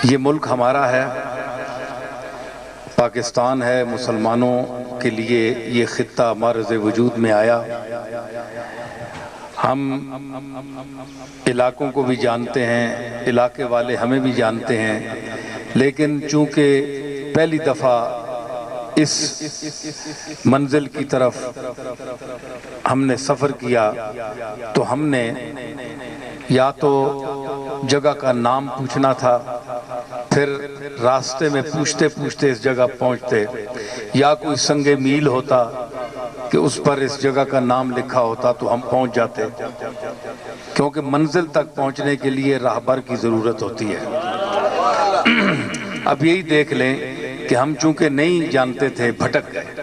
یہ ملک ہمارا ہے، پاکستان ہے، مسلمانوں کے لیے یہ خطہ معرض وجود میں آیا۔ ہم علاقوں کو بھی جانتے ہیں، علاقے والے ہمیں بھی جانتے ہیں، لیکن چونکہ پہلی دفعہ اس منزل کی طرف ہم نے سفر کیا تو ہم نے یا تو جگہ کا نام پوچھنا تھا، پھر راستے میں پوچھتے پوچھتے اس جگہ پہنچتے، یا کوئی سنگ میل ہوتا کہ اس پر اس جگہ کا نام لکھا ہوتا تو ہم پہنچ جاتے، کیونکہ منزل تک پہنچنے کے لیے راہبر کی ضرورت ہوتی ہے۔ اب یہی دیکھ لیں کہ ہم چونکہ نہیں جانتے تھے، بھٹک گئے،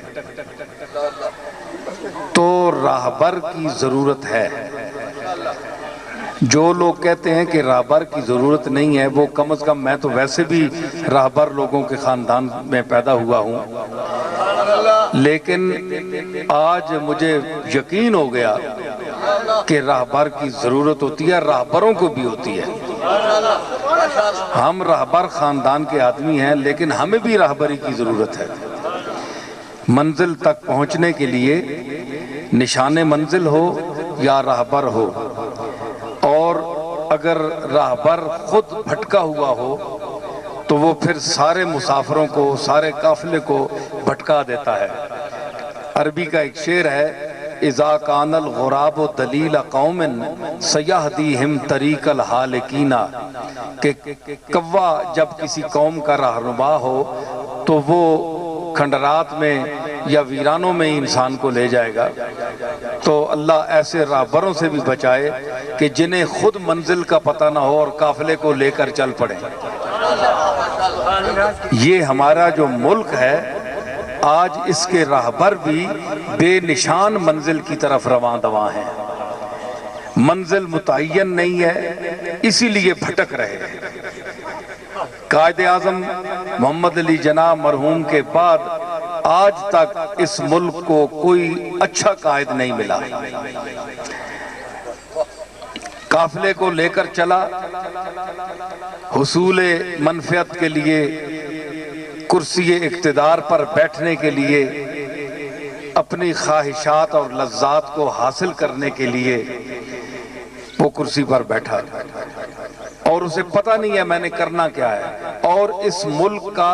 تو راہبر کی ضرورت ہے۔ جو لوگ کہتے ہیں کہ راہبر کی ضرورت نہیں ہے، وہ کم از کم، میں تو ویسے بھی راہبر لوگوں کے خاندان میں پیدا ہوا ہوں، لیکن آج مجھے یقین ہو گیا کہ راہبر کی ضرورت ہوتی ہے، راہبروں کو بھی ہوتی ہے۔ ہم راہبر خاندان کے آدمی ہیں، لیکن ہمیں بھی راہبری کی ضرورت ہے۔ منزل تک پہنچنے کے لیے نشان منزل ہو یا راہبر ہو، اور اگر راہبر خود بھٹکا ہوا ہو تو وہ پھر سارے مسافروں کو، سارے قافلے کو بھٹکا دیتا ہے۔ عربی کا ایک شعر ہے، اذا کان الغراب دلیل قوم سیہدیہم طریق الحالکین، کہ کوا جب کسی قوم کا رہنما ہو تو وہ کھنڈرات میں یا ویرانوں میں انسان کو لے جائے گا۔ تو اللہ ایسے راہبروں سے بھی بچائے کہ جنہیں خود منزل کا پتہ نہ ہو اور قافلے کو لے کر چل پڑیں۔ یہ ہمارا جو ملک ہے، آج اس کے راہبر بھی بے نشان منزل کی طرف رواں دواں ہیں۔ منزل متعین نہیں ہے، اسی لیے بھٹک رہے ہیں۔ قائد اعظم محمد علی جناح مرحوم کے بعد آج تک اس ملک کو کوئی اچھا قائد نہیں ملا۔ قافلے کو لے کر چلا، حصول منفعت کے لیے، کرسی اقتدار پر بیٹھنے کے لیے، اپنی خواہشات اور لذات کو حاصل کرنے کے لیے وہ کرسی پر بیٹھا، اور اسے پتہ نہیں ہے میں نے کرنا کیا ہے، اور اس ملک کا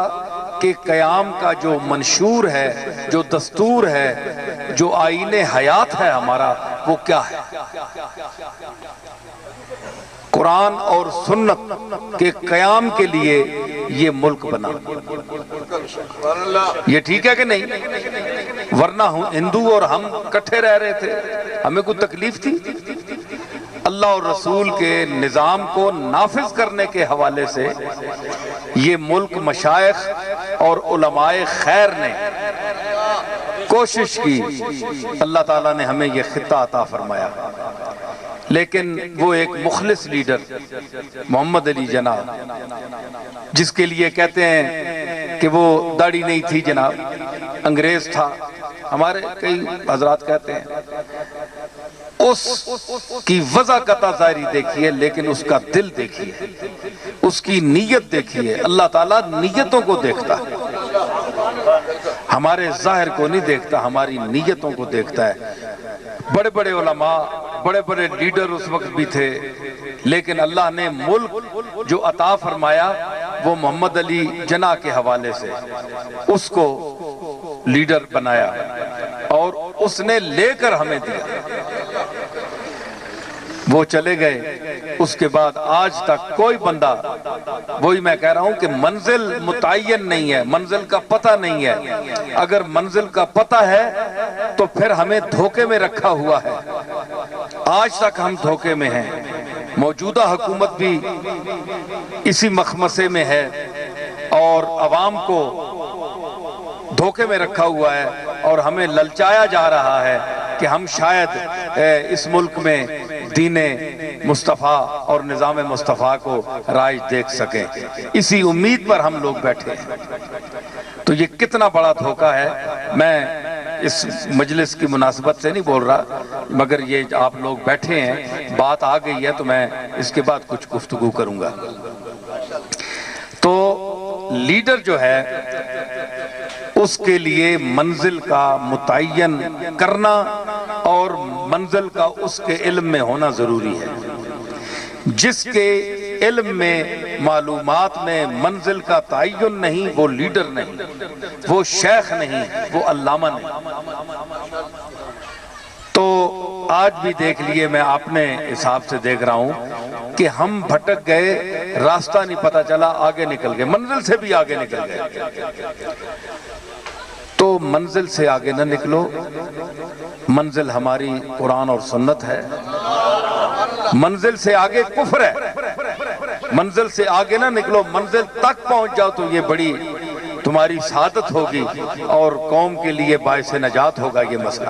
کہ قیام کا جو منشور ہے، جو دستور ہے، جو آئین حیات ہے ہمارا، وہ کیا ہے؟ قرآن اور سنت کے قیام کے لیے یہ ملک بنا۔ یہ ٹھیک ہے کہ نہیں؟ ورنہ ہندو اور ہم کٹھے رہ رہے تھے، ہمیں کوئی تکلیف تھی؟ اللہ اور رسول کے نظام کو نافذ کرنے کے حوالے سے یہ ملک مشائخ اور علماء خیر نے کوشش کی، اللہ تعالیٰ نے ہمیں یہ خطہ عطا فرمایا۔ لیکن وہ ایک مخلص لیڈر محمد علی جناح، جس کے لیے کہتے ہیں کہ وہ داڑھی نہیں تھی جناب، انگریز تھا، ہمارے کئی حضرات کہتے ہیں، اس کی وضاحت ظاہری دیکھیے، لیکن اس کا دل دیکھیے، اس کی نیت دیکھیے۔ اللہ تعالیٰ نیتوں کو دیکھتا ہے، ہمارے ظاہر کو نہیں دیکھتا، ہماری نیتوں کو دیکھتا ہے۔ بڑے بڑے علماء، بڑے بڑے لیڈر اس وقت بھی تھے، لیکن اللہ نے ملک جو عطا فرمایا وہ محمد علی جناح کے حوالے سے اس کو لیڈر بنایا، اور اس نے لے کر ہمیں دیا۔ وہ چلے گئے، اس کے بعد آج تک کوئی بندہ، وہی میں کہہ رہا ہوں کہ منزل متعین نہیں ہے، منزل کا پتہ نہیں ہے۔ اگر منزل کا پتہ ہے تو پھر ہمیں دھوکے میں رکھا ہوا ہے، آج تک ہم دھوکے میں ہیں۔ موجودہ حکومت بھی اسی مخمصے میں ہے اور عوام کو دھوکے میں رکھا ہوا ہے، اور ہمیں للچایا جا رہا ہے کہ ہم شاید اس ملک میں دین مصطفیٰ اور نظام مصطفیٰ کو رائج دیکھ سکیں۔ اسی امید پر ہم لوگ بیٹھے ہیں۔ تو یہ کتنا بڑا دھوکہ ہے۔ میں اس مجلس کی مناسبت سے نہیں بول رہا، مگر یہ آپ لوگ بیٹھے ہیں، بات آ گئی ہے تو میں اس کے بعد کچھ گفتگو کروں گا۔ تو لیڈر جو ہے اس کے لیے منزل کا متعین کرنا اور منزل کا اس کے علم میں ہونا ضروری ہے۔ جس کے علم میں معلومات میں منزل کا تعین نہیں وہ لیڈر نہیں، وہ شیخ نہیں، وہ علامہ نہیں۔ تو آج بھی دیکھ لیے، میں اپنے حساب سے دیکھ رہا ہوں کہ ہم بھٹک گئے، راستہ نہیں پتہ چلا، آگے نکل گئے، منزل سے بھی آگے نکل گئے۔ تو منزل سے آگے نہ نکلو، منزل ہماری قرآن اور سنت ہے۔ منزل سے آگے کفر ہے، منزل سے آگے نہ نکلو، منزل تک پہنچ جاؤ تو یہ بڑی تمہاری سعادت ہوگی اور قوم کے لیے باعث نجات ہوگا یہ مسئلہ۔